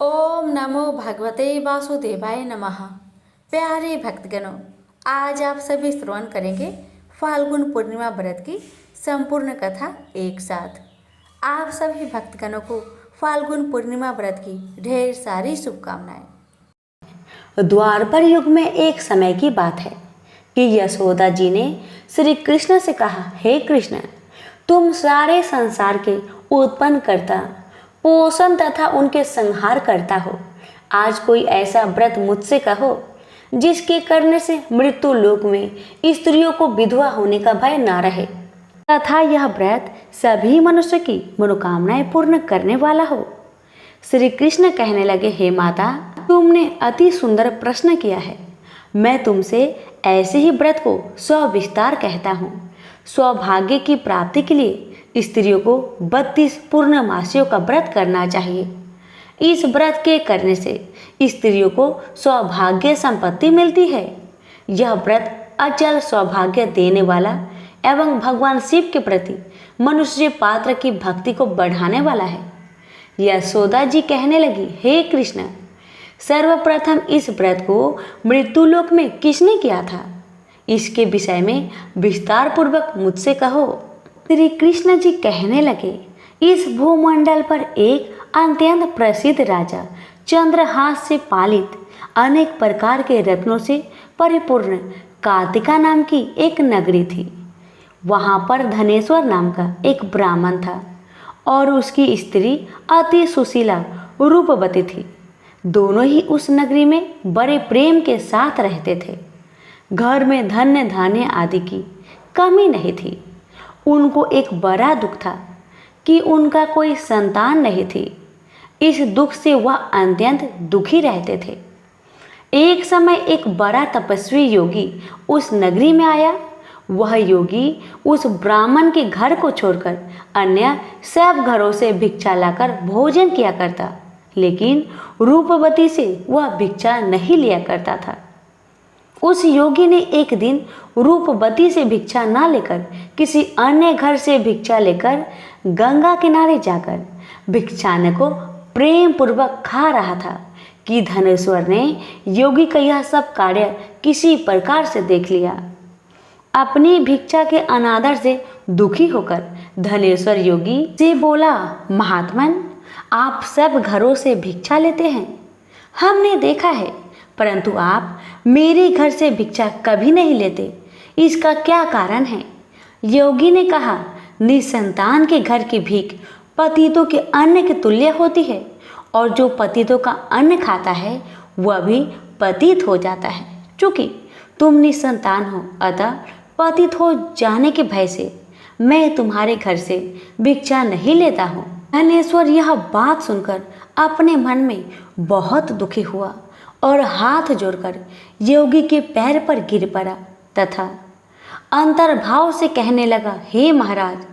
ओम नमो भगवते वासुदेवाय नमः। प्यारे भक्तगणों, आज आप सभी श्रवण करेंगे फाल्गुन पूर्णिमा व्रत की संपूर्ण कथा एक साथ। आप सभी भक्तगणों को फाल्गुन पूर्णिमा व्रत की ढेर सारी शुभकामनाएं। द्वापर युग में एक समय की बात है कि यशोदा जी ने श्री कृष्ण से कहा, हे कृष्ण, तुम सारे संसार के उत्पन्न करता, पोषण तथा उनके संहार करता हो। आज कोई ऐसा व्रत मुझसे कहो जिसके करने से मृत्यु लोक में स्त्रियों को विधवा होने का भय ना रहे तथा यह व्रत सभी मनुष्य की मनोकामनाएं पूर्ण करने वाला हो। श्री कृष्ण कहने लगे, हे माता, तुमने अति सुंदर प्रश्न किया है। मैं तुमसे ऐसे ही व्रत को सविस्तार कहता हूँ। सौभाग्य की प्राप्ति के लिए स्त्रियों को 32 पूर्णमासियों का व्रत करना चाहिए। इस व्रत के करने से स्त्रियों को सौभाग्य संपत्ति मिलती है। यह व्रत अचल सौभाग्य देने वाला एवं भगवान शिव के प्रति मनुष्य पात्र की भक्ति को बढ़ाने वाला है। यशोदा जी कहने लगी, हे कृष्ण, सर्वप्रथम इस व्रत को मृत्युलोक में किसने किया था? इसके विषय में विस्तार पूर्वक मुझसे कहो। श्री कृष्ण जी कहने लगे, इस भूमंडल पर एक अत्यंत प्रसिद्ध राजा चंद्रहास से पालित अनेक प्रकार के रत्नों से परिपूर्ण कार्तिका नाम की एक नगरी थी। वहाँ पर धनेश्वर नाम का एक ब्राह्मण था और उसकी स्त्री अति सुशीला रूपवती थी। दोनों ही उस नगरी में बड़े प्रेम के साथ रहते थे। घर में धन्य धान्य आदि की कमी नहीं थी। उनको एक बड़ा दुख था कि उनका कोई संतान नहीं थी। इस दुख से वह अत्यंत दुखी रहते थे। एक समय एक बड़ा तपस्वी योगी उस नगरी में आया। वह योगी उस ब्राह्मण के घर को छोड़कर अन्य सब घरों से भिक्षा लाकर भोजन किया करता, लेकिन रूपवती से वह भिक्षा नहीं लिया करता था। उस योगी ने एक दिन रूपवती से भिक्षा ना लेकर किसी अन्य घर से भिक्षा लेकर गंगा किनारे जाकर भिक्षान्न को प्रेम पूर्वक खा रहा था कि धनेश्वर ने योगी का यह सब कार्य किसी प्रकार से देख लिया। अपनी भिक्षा के अनादर से दुखी होकर धनेश्वर योगी से बोला, महात्मन, आप सब घरों से भिक्षा लेते हैं, हमने देखा है, परंतु आप मेरे घर से भिक्षा कभी नहीं लेते। इसका क्या कारण है? योगी ने कहा, निसंतान के घर की भीख पतितों के अन्न के तुल्य होती है और जो पतितों का अन्न खाता है वह भी पतित हो जाता है। चूँकि तुम निसंतान हो, अतः पतित हो जाने के भय से मैं तुम्हारे घर से भिक्षा नहीं लेता हूँ। धनेश्वर यह बात सुनकर अपने मन में बहुत दुखी हुआ और हाथ जोड़कर योगी के पैर पर गिर पड़ा तथा अंतर्भाव से कहने लगा, हे महाराज,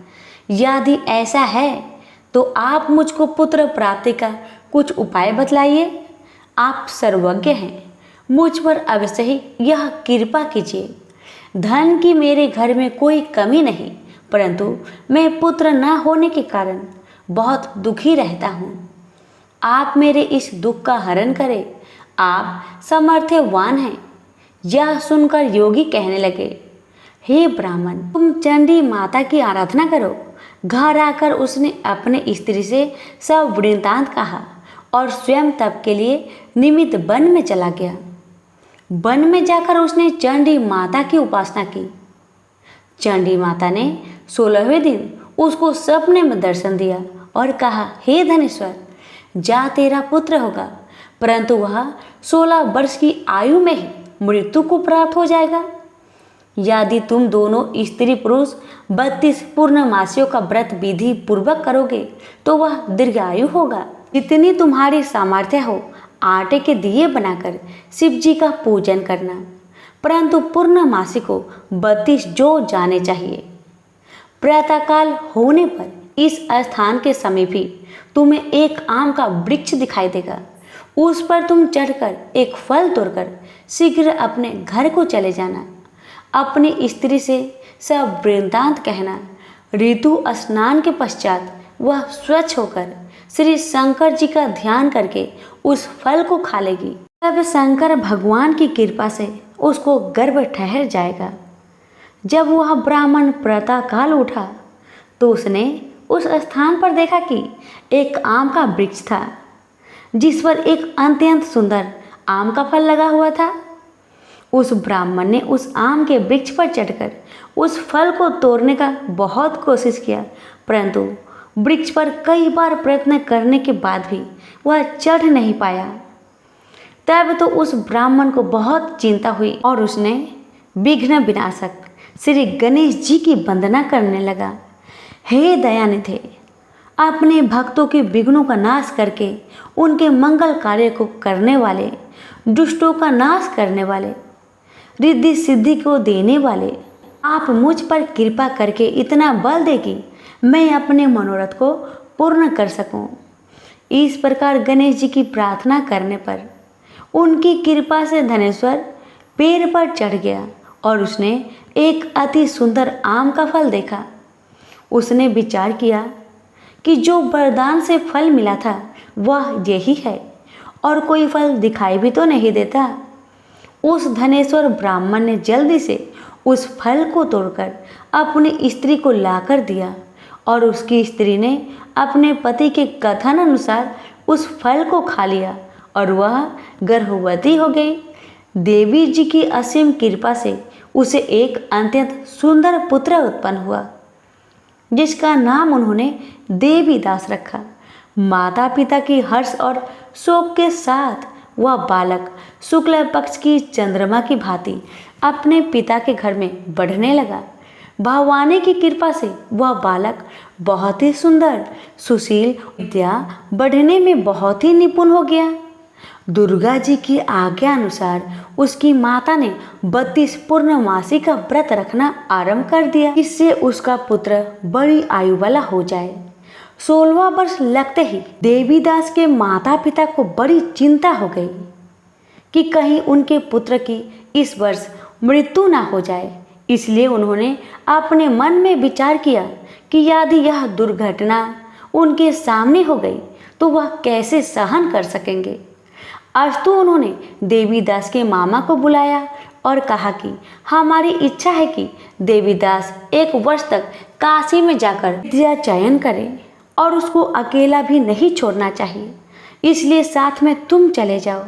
यदि ऐसा है तो आप मुझको पुत्र प्राप्ति का कुछ उपाय बतलाइए। आप सर्वज्ञ हैं, मुझ पर अवश्य ही यह कृपा कीजिए। धन की मेरे घर में कोई कमी नहीं, परंतु मैं पुत्र न होने के कारण बहुत दुखी रहता हूँ। आप मेरे इस दुख का हरण करें, आप सामर्थ्यवान हैं। यह सुनकर योगी कहने लगे, हे ब्राह्मण, तुम चंडी माता की आराधना करो। घर आकर उसने अपने स्त्री से सब वृत्तांत कहा और स्वयं तप के लिए निमित्त वन में चला गया। वन में जाकर उसने चंडी माता की उपासना की। चंडी माता ने 16वें दिन उसको सपने में दर्शन दिया और कहा, हे धनेश्वर, जा तेरा पुत्र होगा, परंतु वह 16 वर्ष की आयु में ही मृत्यु को प्राप्त हो जाएगा। यदि तुम दोनों स्त्री पुरुष 32 पूर्णमासियों का व्रत विधि पूर्वक करोगे तो वह दीर्घायु होगा। जितनी तुम्हारी सामर्थ्य हो, आटे के दिए बनाकर शिव जी का पूजन करना, परंतु पूर्णमासी को 32 जो जाने चाहिए। प्रातःकाल होने पर इस स्थान के समीप ही तुम्हें एक आम का वृक्ष दिखाई देगा। उस पर तुम चढ़कर एक फल तोड़कर शीघ्र अपने घर को चले जाना। अपनी स्त्री से सब वृत्तांत कहना। ऋतु स्नान के पश्चात वह स्वच्छ होकर श्री शंकर जी का ध्यान करके उस फल को खा लेगी, तब शंकर भगवान की कृपा से उसको गर्भ ठहर जाएगा। जब वह ब्राह्मण प्रातःकाल उठा तो उसने उस स्थान पर देखा कि एक आम का वृक्ष था जिस पर एक अत्यंत सुंदर आम का फल लगा हुआ था। उस ब्राह्मण ने उस आम के वृक्ष पर चढ़कर उस फल को तोड़ने का बहुत कोशिश किया, परंतु वृक्ष पर कई बार प्रयत्न करने के बाद भी वह चढ़ नहीं पाया। तब तो उस ब्राह्मण को बहुत चिंता हुई और उसने विघ्न विनाशक श्री गणेश जी की वंदना करने लगा। हे दयानिधे, अपने भक्तों के विघ्नों का नाश करके उनके मंगल कार्य को करने वाले, दुष्टों का नाश करने वाले, रिद्धि सिद्धि को देने वाले, आप मुझ पर कृपा करके इतना बल दे कि मैं अपने मनोरथ को पूर्ण कर सकूं। इस प्रकार गणेश जी की प्रार्थना करने पर उनकी कृपा से धनेश्वर पेड़ पर चढ़ गया और उसने एक अति सुंदर आम का फल देखा। उसने विचार किया कि जो वरदान से फल मिला था वह यही है और कोई फल दिखाई भी तो नहीं देता। उस धनेश्वर ब्राह्मण ने जल्दी से उस फल को तोड़कर अपनी स्त्री को लाकर दिया और उसकी स्त्री ने अपने पति के कथन अनुसार उस फल को खा लिया और वह गर्भवती हो गई। देवी जी की असीम कृपा से उसे एक अत्यंत सुंदर पुत्र उत्पन्न हुआ जिसका नाम उन्होंने देवीदास रखा। माता पिता की हर्ष और शोक के साथ वह बालक शुक्ल पक्ष की चंद्रमा की भांति अपने पिता के घर में बढ़ने लगा। भगवान की कृपा से वह बालक बहुत ही सुंदर, सुशील, विद्या बढ़ने में बहुत ही निपुण हो गया। दुर्गा जी की आज्ञा अनुसार उसकी माता ने 32 पूर्णमासी का व्रत रखना आरंभ कर दिया, इससे उसका पुत्र बड़ी आयु वाला हो जाए। 16वां वर्ष लगते ही देवीदास के माता पिता को बड़ी चिंता हो गई कि कहीं उनके पुत्र की इस वर्ष मृत्यु ना हो जाए। इसलिए उन्होंने अपने मन में विचार किया कि यदि यह दुर्घटना उनके सामने हो गई तो वह कैसे सहन कर सकेंगे। अस्तु उन्होंने देवीदास के मामा को बुलाया और कहा कि हमारी इच्छा है कि देवीदास 1 वर्ष तक काशी में जाकर विद्या चयन करे और उसको अकेला भी नहीं छोड़ना चाहिए, इसलिए साथ में तुम चले जाओ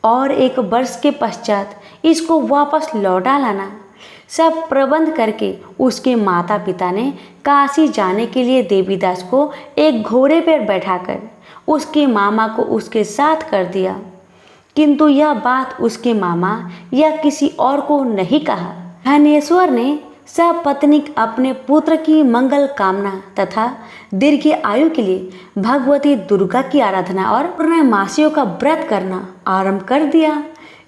और 1 वर्ष के पश्चात इसको वापस लौटा लाना। सब प्रबंध करके उसके माता पिता ने काशी जाने के लिए देवीदास को एक घोड़े पर बैठाकर उसके मामा को उसके साथ कर दिया, किंतु यह बात उसके मामा या किसी और को नहीं कहा। धनेश्वर ने सपत्नीक अपने पुत्र की मंगल कामना तथा दीर्घ आयु के लिए भगवती दुर्गा की आराधना और पूर्णमासियों का व्रत करना आरंभ कर दिया।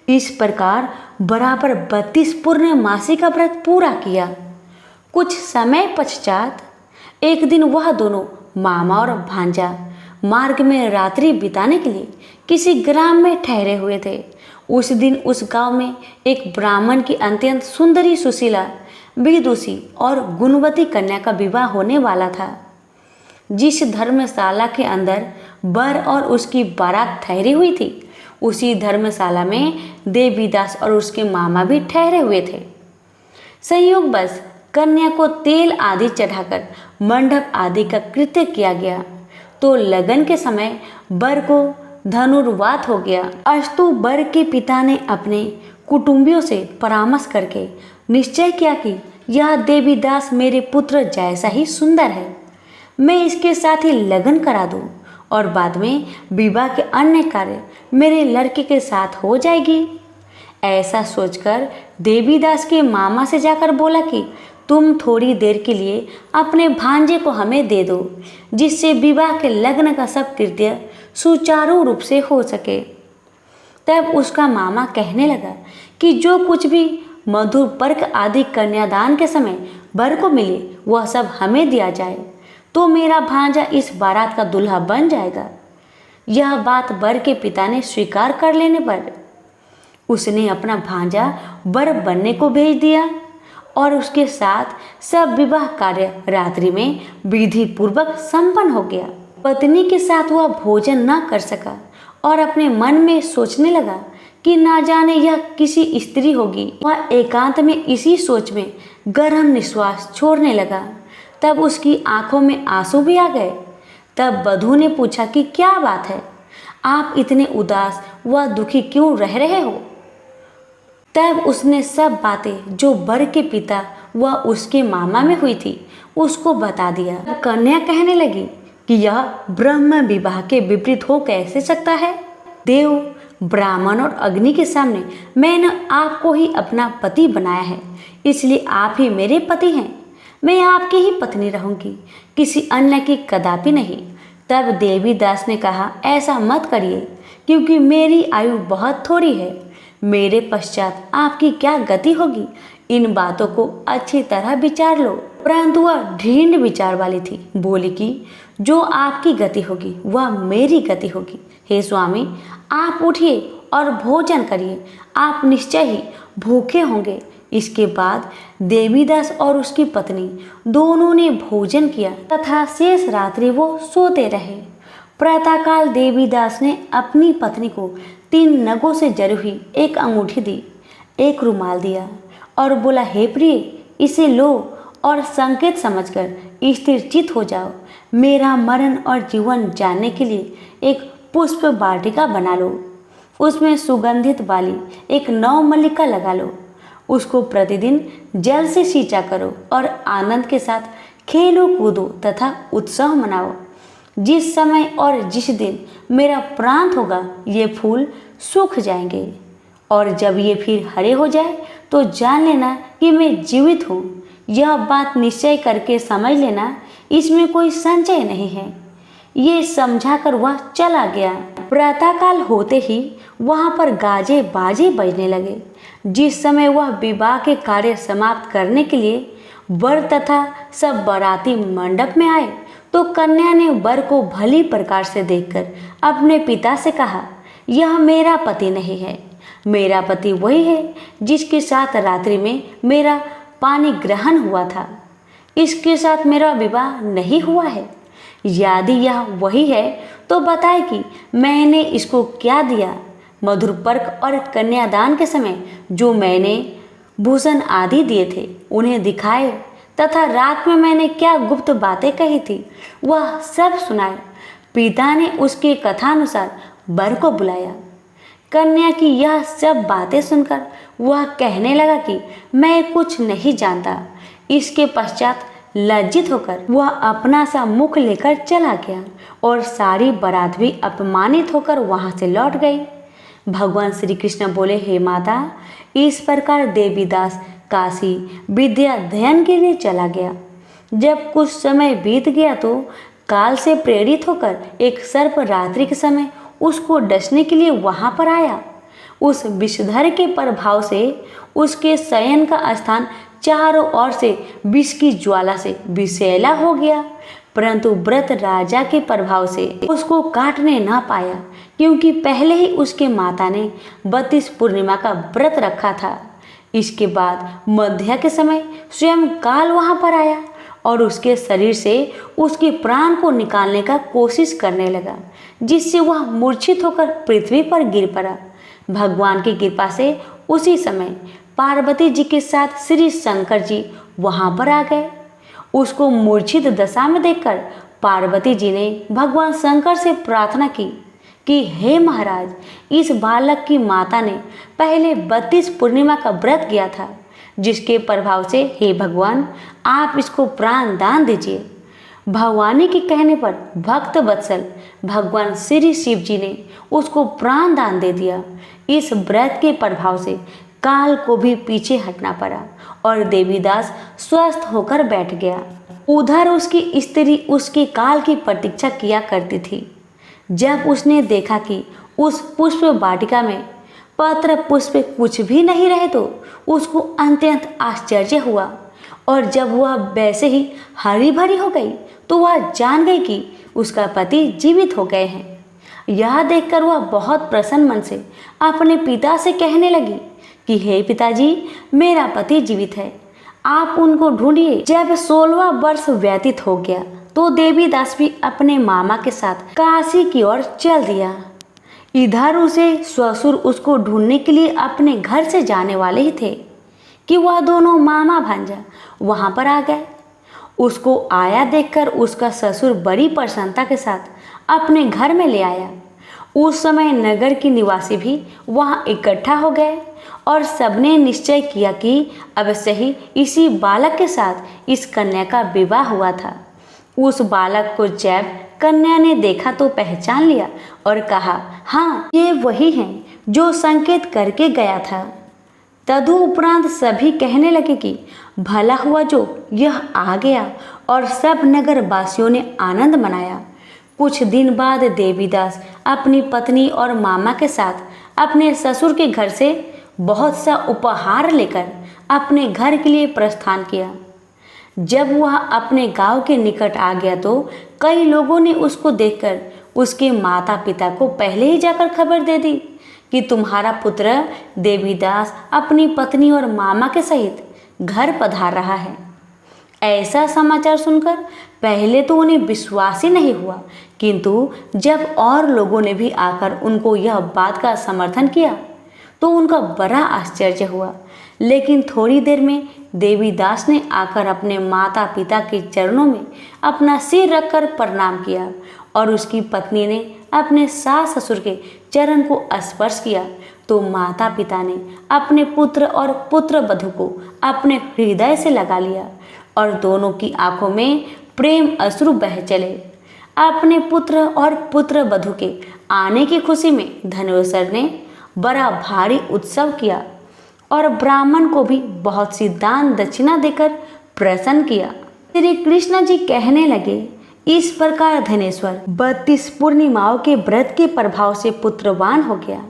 इस प्रकार बराबर 32 पूर्णमासी का व्रत पूरा किया। कुछ समय पश्चात एक दिन वह दोनों मामा और भांजा मार्ग में रात्रि बिताने के लिए किसी ग्राम में ठहरे हुए थे। उस दिन उस गांव में एक ब्राह्मण की अत्यंत सुंदरी, सुशीला, विदुषी और गुणवती कन्या का विवाह होने वाला था। जिस धर्मशाला के अंदर वर और उसकी बारात ठहरी हुई थी, उसी धर्मशाला में देवीदास और उसके मामा भी ठहरे हुए थे। संयोगवश कन्या को तेल आदि चढ़ाकर मंडप आदि का कृत्य किया गया तो लगन के समय वर को धनुर्वात हो गया। अस्तु वर के पिता ने अपने कुटुंबियों से परामर्श करके निश्चय किया कि यह देवीदास मेरे पुत्र जैसा ही सुंदर है, मैं इसके साथ ही लगन करा दूं और बाद में विवाह के अन्य कार्य मेरे लड़के के साथ हो जाएगी। ऐसा सोचकर देवीदास के मामा से जाकर बोला कि तुम थोड़ी देर के लिए अपने भांजे को हमें दे दो, जिससे विवाह के लग्न का सब कृत्य सुचारू रूप से हो सके। तब उसका मामा कहने लगा कि जो कुछ भी मधुर पर्क आदि कन्यादान के समय वर को मिले वह सब हमें दिया जाए, तो मेरा भांजा इस बारात का दूल्हा बन जाएगा। यह बात वर के पिता ने स्वीकार कर लेने पर उसने अपना भांजा वर बनने को भेज दिया और उसके साथ सब विवाह कार्य रात्रि में विधि पूर्वक संपन्न हो गया। पत्नी के साथ वह भोजन न कर सका और अपने मन में सोचने लगा कि ना जाने यह किसी स्त्री होगी। वह एकांत में इसी सोच में गर्म निश्वास छोड़ने लगा। तब उसकी आंखों में आंसू भी आ गए। तब वधू ने पूछा कि क्या बात है, आप इतने उदास व दुखी क्यों रह रहे हो? तब उसने सब बातें जो वर के पिता व उसके मामा में हुई थी उसको बता दिया। कन्या कहने लगी कि यह ब्रह्म विवाह के विपरीत हो कैसे सकता है? देव, ब्राह्मण और अग्नि के सामने मैंने आपको ही अपना पति बनाया है, इसलिए आप ही मेरे पति हैं। मैं आपकी ही पत्नी रहूंगी, किसी अन्य की कदापि नहीं। तब देवीदास ने कहा, ऐसा मत करिए, क्योंकि मेरी आयु बहुत थोड़ी है। मेरे पश्चात आपकी क्या गति होगी, इन बातों को अच्छी तरह विचार लो। परंतु वह ढीठ विचार वाली थी। बोली कि जो आपकी गति होगी वह मेरी गति होगी। हे स्वामी, आप उठिए और भोजन करिए, आप निश्चय ही भूखे होंगे। इसके बाद देवीदास और उसकी पत्नी दोनों ने भोजन किया तथा शेष रात्रि वो सोते रहे। प्रातःकाल देवीदास ने अपनी पत्नी को 3 नगों से जड़ी हुई एक अंगूठी दी, एक रुमाल दिया और बोला, हे प्रिय, इसे लो और संकेत समझकर स्थिरचित हो जाओ। मेरा मरण और जीवन जानने के लिए एक पुष्प वाटिका बना लो, उसमें सुगंधित वाली एक नवमल्लिका लगा लो, उसको प्रतिदिन जल से सींचा करो और आनंद के साथ खेलो कूदो तथा उत्सव मनाओ। जिस समय और जिस दिन मेरा प्रांत होगा ये फूल सूख जाएंगे, और जब ये फिर हरे हो जाए तो जान लेना कि मैं जीवित हूँ। यह बात निश्चय करके समझ लेना, इसमें कोई संचय नहीं है। ये समझाकर वह चला गया। प्रातःकाल होते ही वहाँ पर गाजे बाजे बजने लगे। जिस समय वह विवाह के कार्य समाप्त करने के लिए वर तथा सब बाराती मंडप में आए तो कन्या ने वर को भली प्रकार से देखकर अपने पिता से कहा, यह मेरा पति नहीं है। मेरा पति वही है जिसके साथ रात्रि में मेरा पानी ग्रहण हुआ था। इसके साथ मेरा विवाह नहीं हुआ है। यदि यह वही है तो बताए कि मैंने इसको क्या दिया। मधुर पर्क और कन्यादान के समय जो मैंने भूषण आदि दिए थे उन्हें दिखाए तथा रात में मैंने क्या गुप्त बातें कही थी वह सब सुनाए। पिता ने उसके कथानुसार वर को बुलाया। कन्या की यह सब बातें सुनकर वह कहने लगा कि मैं कुछ नहीं जानता। इसके पश्चात लज्जित होकर वह अपना सा मुख लेकर चला गया और सारी बारात भी अपमानित होकर वहां से लौट गई। भगवान श्री कृष्ण बोले, हे माता, इस प्रकार देवीदास काशी विद्या अध्ययन के लिए चला गया। जब कुछ समय बीत गया तो काल से प्रेरित होकर एक सर्प रात्रि के समय उसको डसने के लिए वहां पर आया। उस विषधर के प्रभाव से उसके शयन का स्थान चारों ओर से विष की ज्वाला से विषैला हो गया, परंतु व्रत राजा के प्रभाव से उसको काटने ना पाया, क्योंकि पहले ही उसके माता ने 32 पूर्णिमा का व्रत रखा था। इसके बाद मध्या के समय स्वयं काल वहां पर आया और उसके शरीर से उसके प्राण को निकालने का कोशिश करने लगा, जिससे वह मूर्छित होकर पृथ्वी पर गिर पड़ा। भगवान की कृपा से उसी समय पार्वती जी के साथ श्री शंकर जी वहां पर आ गए। उसको मूर्छित दशा में देखकर पार्वती जी ने भगवान शंकर से प्रार्थना की कि हे महाराज, इस बालक की माता ने पहले 32 पूर्णिमा का व्रत किया था, जिसके प्रभाव से हे भगवान आप इसको प्राण दान दीजिए। भवानी के कहने पर भक्त वत्सल भगवान श्री शिव जी ने उसको प्राण दान दे दिया। इस व्रत के प्रभाव से काल को भी पीछे हटना पड़ा और देवीदास स्वस्थ होकर बैठ गया। उधर उसकी स्त्री उसके काल की प्रतीक्षा किया करती थी। जब उसने देखा कि उस पुष्प वाटिका में पत्र पुष्प कुछ भी नहीं रहे तो उसको अत्यंत आश्चर्य हुआ, और जब वह वैसे ही हरी भरी हो गई तो वह जान गई कि उसका पति जीवित हो गए हैं। यह देखकर वह बहुत प्रसन्न मन से अपने पिता से कहने लगी कि हे पिताजी, मेरा पति जीवित है, आप उनको ढूंढिए। जब 16वां वर्ष व्यतीत हो गया तो देवीदास भी अपने मामा के साथ काशी की ओर चल दिया। इधर उसे ससुर उसको ढूंढने के लिए अपने घर से जाने वाले ही थे कि वह दोनों मामा भांजा वहां पर आ गए। उसको आया देखकर उसका ससुर बड़ी प्रसन्नता के साथ अपने घर में ले आया। उस समय नगर के निवासी भी वहां इकट्ठा हो गए और सबने निश्चय किया कि अवश्य ही इसी बालक के साथ इस कन्या का विवाह हुआ था। उस बालक को जब कन्या ने देखा तो पहचान लिया और कहा, हाँ, ये वही हैं जो संकेत करके गया था। तदुपरांत सभी कहने लगे कि भला हुआ जो यह आ गया, और सब नगर वासियों ने आनंद मनाया। कुछ दिन बाद देवीदास अपनी पत्नी और मामा के साथ अपने ससुर के घर से बहुत सा उपहार लेकर अपने घर के लिए प्रस्थान किया। जब वह अपने गांव के निकट आ गया तो कई लोगों ने उसको देखकर उसके माता पिता को पहले ही जाकर खबर दे दी कि तुम्हारा पुत्र देवीदास अपनी पत्नी और मामा के सहित घर पधार रहा है। ऐसा समाचार सुनकर पहले तो उन्हें विश्वास ही नहीं हुआ, किंतु जब और लोगों ने भी आकर उनको यह बात का समर्थन किया तो उनका बड़ा आश्चर्य हुआ। लेकिन थोड़ी देर में देवीदास ने आकर अपने माता पिता के चरणों में अपना सिर रखकर प्रणाम किया और उसकी पत्नी ने अपने सास ससुर के चरण को स्पर्श किया तो माता पिता ने अपने पुत्र और पुत्र वधू को अपने हृदय से लगा लिया और दोनों की आंखों में प्रेम अश्रु बह चले। अपने पुत्र और पुत्र वधू के आने की खुशी में धनेश्वर ने बड़ा भारी उत्सव किया और ब्राह्मण को भी बहुत सी दान दक्षिणा देकर प्रसन्न किया। श्री कृष्ण जी कहने लगे, इस प्रकार धनेश्वर 32 पूर्णिमाओं के व्रत के प्रभाव से पुत्रवान हो गया।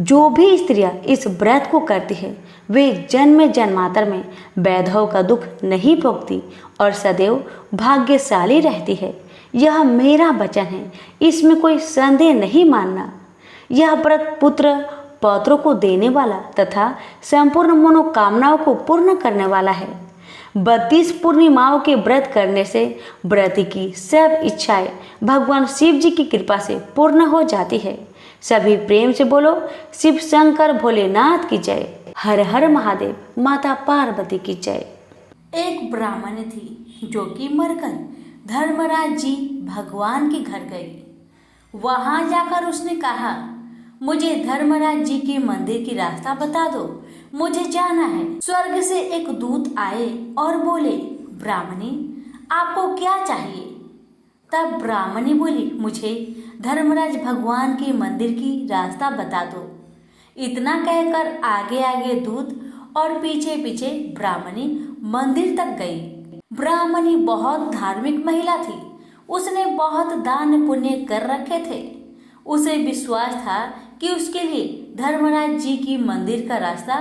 जो भी स्त्रियां इस व्रत को करती है वे जन्म जन्मांतर में वैधव का दुख नहीं भोगती और सदैव भाग्यशाली रहती है। यह मेरा वचन है, इसमें कोई संदेह नहीं मानना। यह व्रत पुत्र पौत्रों को देने वाला तथा संपूर्ण मनोकामनाओं को पूर्ण करने वाला है। 32 पूर्णिमाओं के व्रत करने से व्रती की सब इच्छाएं भगवान शिव जी की कृपा से पूर्ण हो जाती है। सभी प्रेम से बोलो, शिव शंकर भोलेनाथ की जय। हर हर महादेव, माता पार्वती की जय। एक ब्राह्मण थी जो कि मरकर धर्मराज जी भगवान के घर गई। वहां जाकर उसने कहा, मुझे धर्मराज जी के मंदिर की रास्ता बता दो, मुझे जाना है। स्वर्ग से एक दूत आए और बोले, ब्राह्मणी, आपको क्या चाहिए? तब ब्राह्मणी बोली, मुझे धर्मराज भगवान के मंदिर की रास्ता बता दो। इतना कहकर आगे आगे दूत और पीछे पीछे ब्राह्मणी मंदिर तक गई। ब्राह्मणी बहुत धार्मिक महिला थी। उसने बहुत दान पुण्य कर रखे थे। उसे विश्वास था कि उसके लिए धर्मराज जी की मंदिर का रास्ता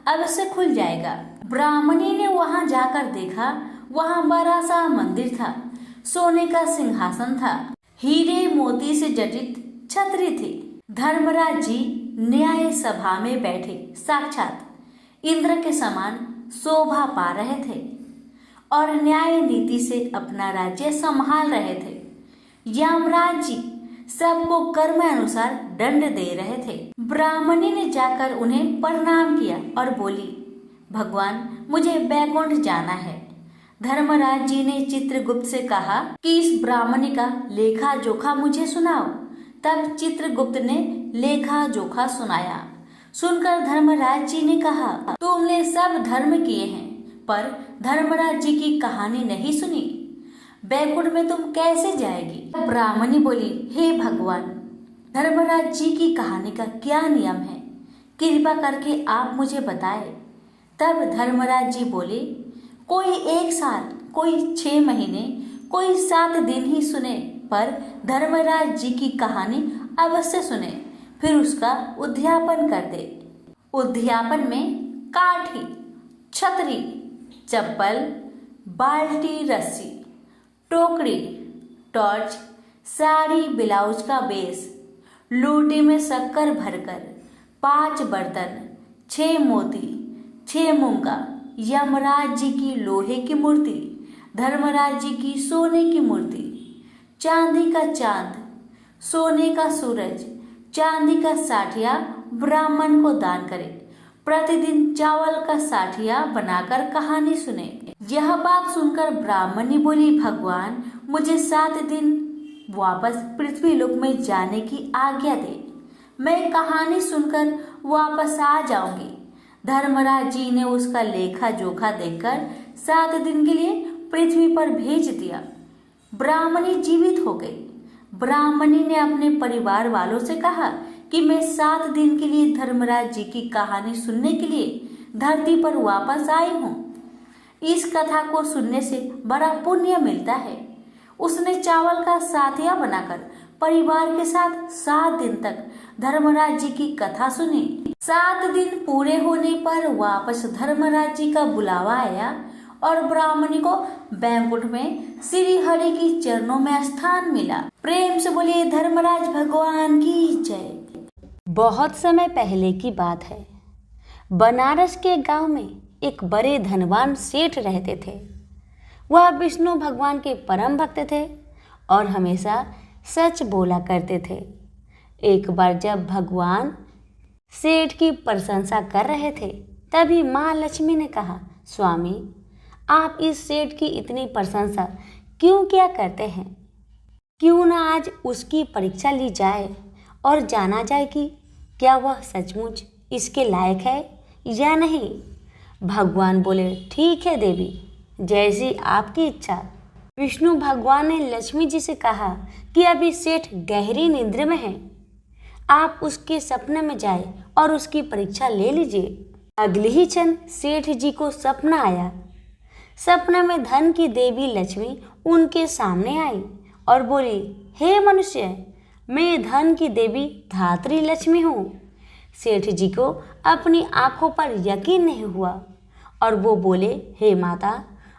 अवश्य खुल जाएगा। ब्राह्मणी ने वहां जाकर देखा, वहां बड़ा सा मंदिर था। सोने का सिंहासन था, हीरे मोती से जटित छतरी थी। धर्मराज जी न्याय सभा में बैठे साक्षात इंद्र के समान शोभा पा रहे थे और न्याय नीति से अपना राज्य संभाल रहे थे। यमराज जी सबको कर्म अनुसार दंड दे रहे थे। ब्राह्मणी ने जाकर उन्हें प्रणाम किया और बोली, भगवान, मुझे बैकुंठ जाना है। धर्मराज जी ने चित्रगुप्त से कहा कि इस ब्राह्मणी का लेखा जोखा मुझे सुनाओ। तब चित्रगुप्त ने लेखा जोखा सुनाया। सुनकर धर्मराज जी ने कहा, तुमने सब धर्म किए हैं पर धर्मराज जी की कहानी नहीं सुनी। बैकुंठ में तुम कैसे जाएगी? ब्राह्मणी बोली, हे भगवान, धर्मराज जी की कहानी का क्या नियम है, कृपा करके आप मुझे बताए। तब धर्मराज जी बोले, कोई 1 साल, कोई 6 महीने, कोई 7 दिन ही सुने, पर धर्मराज जी की कहानी अवश्य सुने, फिर उसका उद्यापन कर दे। उद्यापन में काठी, छतरी, चप्पल, बाल्टी, रस्सी, टोकरी, टॉर्च, साड़ी, ब्लाउज का बेस, लूटी में शक्कर भरकर, 5 बर्तन, 6 मोती, 6 मूंगा, यमराज जी की लोहे की मूर्ति, धर्मराज जी की सोने की मूर्ति, चांदी का चांद, सोने का सूरज, चांदी का साठिया ब्राह्मण को दान करे, प्रतिदिन चावल का साठिया बनाकर कहानी सुने। यह बात सुनकर ब्राह्मणी बोली, भगवान मुझे 7 दिन वापस पृथ्वी लोक में जाने की आज्ञा दे, मैं कहानी सुनकर वापस आ जाऊंगी। धर्मराज जी ने उसका लेखा जोखा देखकर 7 दिन के लिए पृथ्वी पर भेज दिया। ब्राह्मणी जीवित हो गई। ब्राह्मणी ने अपने परिवार वालों से कहा कि मैं 7 दिन के लिए धर्मराज जी की कहानी सुनने के लिए धरती पर वापस आई हूँ। इस कथा को सुनने से बड़ा पुण्य मिलता है। उसने चावल का साथिया बनाकर परिवार के साथ 7 दिन तक धर्मराज जी की कथा सुनी। 7 दिन पूरे होने पर वापस धर्मराज जी का बुलावा आया और ब्राह्मणी को बैंकुट में श्री हरि की चरणों में स्थान मिला। प्रेम से बोलिए धर्मराज भगवान की जय। बहुत समय पहले की बात है। बनारस के गांव में एक बड़े धनवान सेठ रहते थे। वह विष्णु भगवान के परम भक्त थे और हमेशा सच बोला करते थे। एक बार जब भगवान सेठ की प्रशंसा कर रहे थे, तभी माँ लक्ष्मी ने कहा, स्वामी आप इस सेठ की इतनी प्रशंसा क्यों क्या करते हैं? क्यों ना आज उसकी परीक्षा ली जाए और जाना जाए कि क्या वह सचमुच इसके लायक है या नहीं। भगवान बोले, ठीक है देवी, जैसी आपकी इच्छा। विष्णु भगवान ने लक्ष्मी जी से कहा कि अभी सेठ गहरी निद्रा में है, आप उसके सपने में जाए और उसकी परीक्षा ले लीजिए। अगले ही क्षण सेठ जी को सपना आया। सपने में धन की देवी लक्ष्मी उनके सामने आई और बोली, हे मनुष्य, मैं धन की देवी धात्री लक्ष्मी हूँ। सेठ जी को अपनी आंखों पर यकीन नहीं हुआ और वो बोले, हे माता,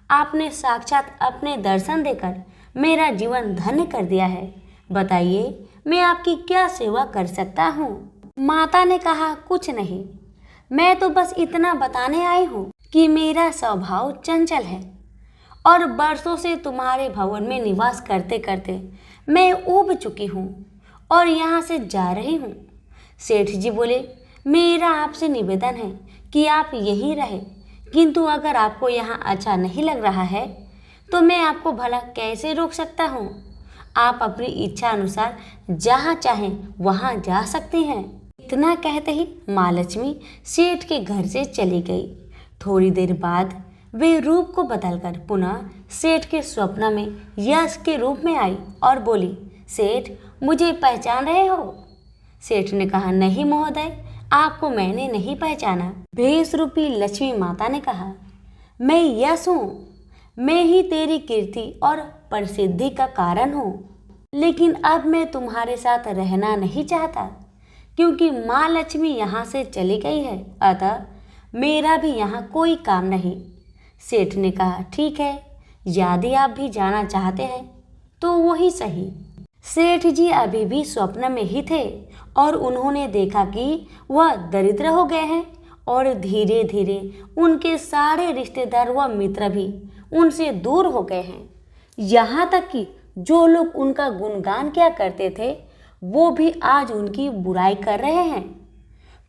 आपने साक्षात अपने दर्शन देकर मेरा जीवन धन्य कर दिया है। बताइए मैं आपकी क्या सेवा कर सकता हूँ। माता ने कहा, कुछ नहीं, मैं तो बस इतना बताने आई हूँ कि मेरा स्वभाव चंचल है और बरसों से तुम्हारे भवन में निवास करते करते मैं ऊब चुकी हूँ और यहाँ से जा रही हूँ। सेठ जी बोले, मेरा आपसे निवेदन है कि आप यहीं रहें, किंतु अगर आपको यहाँ अच्छा नहीं लग रहा है तो मैं आपको भला कैसे रोक सकता हूँ। आप अपनी इच्छा अनुसार जहाँ चाहें वहाँ जा सकती हैं। इतना कहते ही माँ लक्ष्मी सेठ के घर से चली गई। थोड़ी देर बाद वे रूप को बदलकर पुनः सेठ के स्वप्न में यश के रूप में आई और बोली, सेठ मुझे पहचान रहे हो? सेठ ने कहा, नहीं महोदय, आपको मैंने नहीं पहचाना। भेष रूपी लक्ष्मी माता ने कहा, मैं यश हूँ, मैं ही तेरी कीर्ति और प्रसिद्धि का कारण हूँ, लेकिन अब मैं तुम्हारे साथ रहना नहीं चाहता क्योंकि माँ लक्ष्मी यहाँ से चली गई है, अतः मेरा भी यहाँ कोई काम नहीं। सेठ ने कहा, ठीक है, यदि आप भी जाना चाहते हैं तो वही सही। सेठ जी अभी भी स्वप्न में ही थे और उन्होंने देखा कि वह दरिद्र हो गए हैं और धीरे धीरे उनके सारे रिश्तेदार व मित्र भी उनसे दूर हो गए हैं। यहाँ तक कि जो लोग उनका गुणगान किया करते थे वो भी आज उनकी बुराई कर रहे हैं।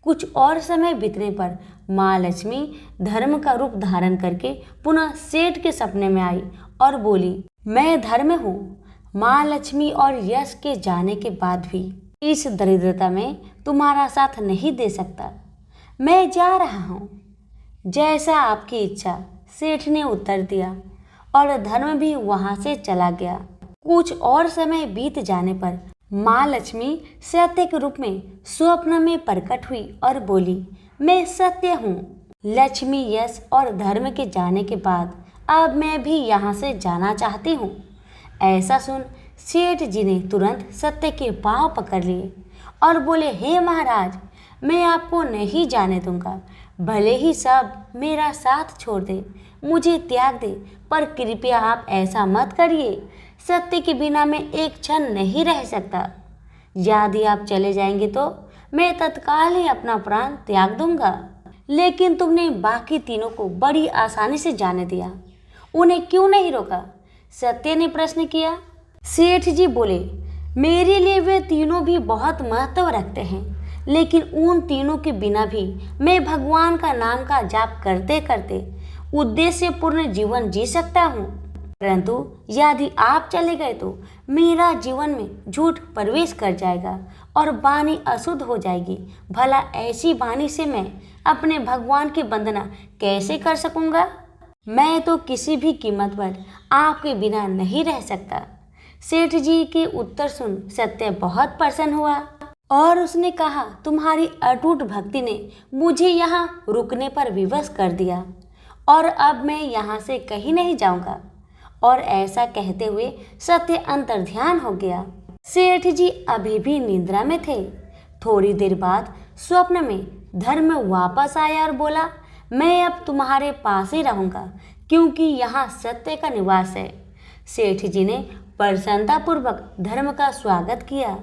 कुछ और समय बीतने पर माँ लक्ष्मी धर्म का रूप धारण करके पुनः सेठ के सपने में आई और बोली, मैं धर्म हूँ। माँ लक्ष्मी और यश के जाने के बाद भी इस दरिद्रता में तुम्हारा साथ नहीं दे सकता, मैं जा रहा हूँ। जैसा आपकी इच्छा, सेठ ने उत्तर दिया और धर्म भी वहाँ से चला गया। कुछ और समय बीत जाने पर माँ लक्ष्मी सत्य के रूप में स्वप्न में प्रकट हुई और बोली, मैं सत्य हूँ। लक्ष्मी, यश और धर्म के जाने के बाद अब मैं भी यहाँ से जाना चाहती हूँ। ऐसा सुन सेठ जी ने तुरंत सत्य के पांव पकड़ लिए और बोले, हे महाराज, मैं आपको नहीं जाने दूंगा। भले ही सब मेरा साथ छोड़ दे, मुझे त्याग दे, पर कृपया आप ऐसा मत करिए। सत्य के बिना मैं एक क्षण नहीं रह सकता। यदि आप चले जाएंगे तो मैं तत्काल ही अपना प्राण त्याग दूंगा। लेकिन तुमने बाकी तीनों को बड़ी आसानी से जाने दिया, उन्हें क्यों नहीं रोका? सत्य ने प्रश्न किया। सेठ जी बोले, मेरे लिए वे तीनों भी बहुत महत्व रखते हैं, लेकिन उन तीनों के बिना भी मैं भगवान का नाम का जाप करते करते उद्देश्यपूर्ण जीवन जी सकता हूँ। परंतु यदि आप चले गए तो मेरा जीवन में झूठ प्रवेश कर जाएगा और वाणी अशुद्ध हो जाएगी। भला ऐसी वाणी से मैं अपने भगवान की वंदना कैसे कर सकूंगा? मैं तो किसी भी कीमत पर आपके बिना नहीं रह सकता। सेठ जी के उत्तर सुन सत्य बहुत प्रसन्न हुआ और उसने कहा, तुम्हारी अटूट भक्ति ने मुझे यहाँ रुकने पर विवश कर दिया और अब मैं यहाँ से कहीं नहीं जाऊंगा। और ऐसा कहते हुए सत्य अंतर्ध्यान हो गया। सेठ जी अभी भी निद्रा में थे। थोड़ी देर बाद स्वप्न में धर्म वापस आया और बोला, मैं अब तुम्हारे पास ही रहूंगा क्योंकि यहाँ सत्य का निवास है। सेठ जी ने प्रसन्नतापूर्वक धर्म का स्वागत किया।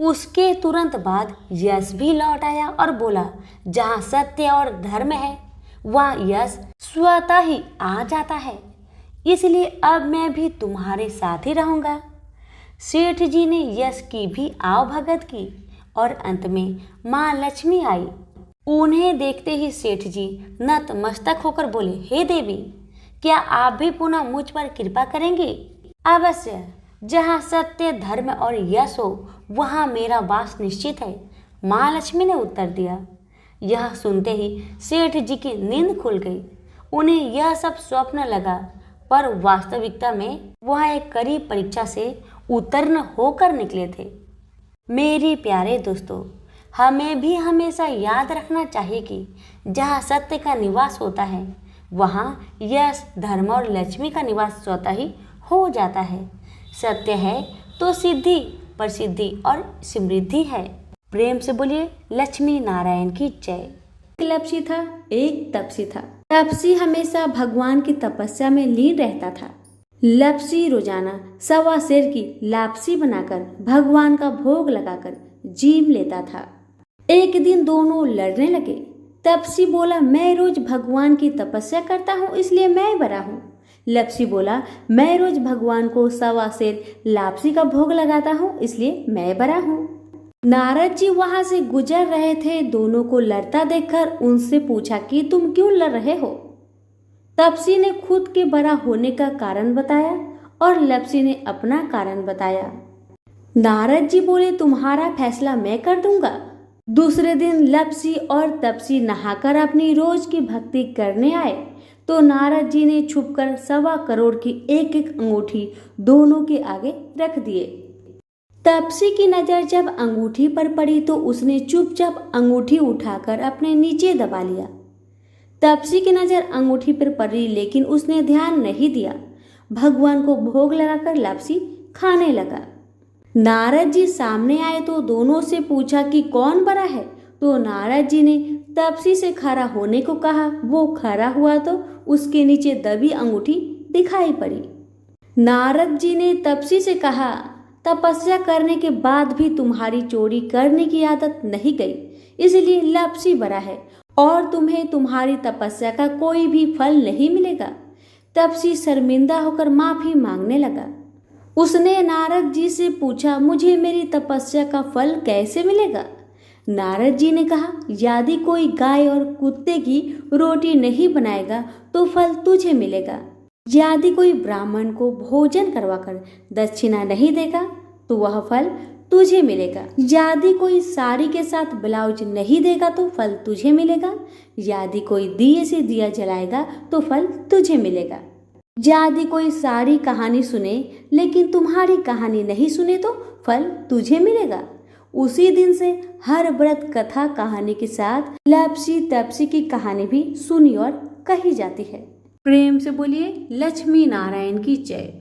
उसके तुरंत बाद यश भी लौट आया और बोला, जहाँ सत्य और धर्म है वहाँ यश स्वतः ही आ जाता है, इसलिए अब मैं भी तुम्हारे साथ ही रहूंगा। सेठ जी ने यश की भी आवभगत की और अंत में माँ लक्ष्मी आई। उन्हें देखते ही सेठ जी नतमस्तक होकर बोले, हे देवी, क्या आप भी पुनः मुझ पर कृपा करेंगे? अवश्य, जहाँ सत्य धर्म और यश हो वहाँ मेरा वास निश्चित है, माँ लक्ष्मी ने उत्तर दिया। यह सुनते ही सेठ जी की नींद खुल गई। उन्हें यह सब स्वप्न लगा, पर वास्तविकता में वह एक कड़ी परीक्षा से उत्तीर्ण होकर निकले थे। मेरे प्यारे दोस्तों, हमें भी हमेशा याद रखना चाहिए कि जहाँ सत्य का निवास होता है वहाँ यश धर्म और लक्ष्मी का निवास स्वतः ही हो जाता है। सत्य है तो सिद्धि, प्रसिद्धि और समृद्धि है। प्रेम से बोलिए लक्ष्मी नारायण की जय। एक लपसी था, एक तपसी था। तपसी हमेशा भगवान की तपस्या में लीन रहता था। लपसी रोजाना 1.25 सेर की लापसी बनाकर भगवान का भोग लगाकर जीम लेता था। एक दिन दोनों लड़ने लगे। तपसी बोला, मैं रोज भगवान की तपस्या करता हूँ इसलिए मैं बड़ा हूँ। लपसी बोला, मैं रोज भगवान को 1.25 सेर लापसी का भोग लगाता हूँ इसलिए मैं बड़ा हूँ। नारद जी वहां से गुजर रहे थे। दोनों को लड़ता देखकर उनसे पूछा कि तुम क्यों लड़ रहे हो? तपसी ने खुद के बड़ा होने का कारण बताया और लपसी ने अपना कारण बताया। नारद जी बोले, तुम्हारा फैसला मैं कर दूंगा। दूसरे दिन लपसी और तपसी नहाकर अपनी रोज की भक्ति करने आए तो नारद जी ने छुपकर 1.25 करोड़ की एक एक अंगूठी दोनों के आगे रख दिए। तपसी की नजर जब अंगूठी पर पड़ी तो उसने चुपचाप अंगूठी उठाकर अपने नीचे दबा लिया। तपसी की नजर अंगूठी पर पड़ी लेकिन उसने ध्यान नहीं दिया। भगवान को भोग लगाकर लापसी खाने लगा। नारद जी सामने आए तो दोनों से पूछा कि कौन बड़ा है, तो नारद जी ने तपसी से खड़ा होने को कहा। वो खड़ा हुआ तो उसके नीचे दबी अंगूठी दिखाई पड़ी। नारद जी ने तपसी से कहा, तपस्या करने के बाद भी तुम्हारी चोरी करने की आदत नहीं गई, इसलिए लापसी बड़ा है और तुम्हें तुम्हारी तपस्या का कोई भी फल नहीं मिलेगा। तपसी शर्मिंदा होकर माफी मांगने लगा। उसने नारद जी से पूछा, मुझे मेरी तपस्या का फल कैसे मिलेगा? नारद जी ने कहा, यदि कोई गाय और कुत्ते की रोटी नहीं बनाएगा तो फल तुझे मिलेगा। यदि कोई ब्राह्मण को भोजन करवाकर दक्षिणा नहीं देगा तो वह फल तुझे मिलेगा। यदि कोई साड़ी के साथ ब्लाउज नहीं देगा तो फल तुझे मिलेगा। यदि कोई दिए से दिया जलाएगा तो फल तुझे मिलेगा। यदि कोई सारी कहानी सुने लेकिन तुम्हारी कहानी नहीं सुने तो फल तुझे मिलेगा। उसी दिन से हर व्रत कथा कहानी के साथ लापसी तपसी की कहानी भी सुनी और कही जाती है। प्रेम से बोलिए लक्ष्मी नारायण की जय।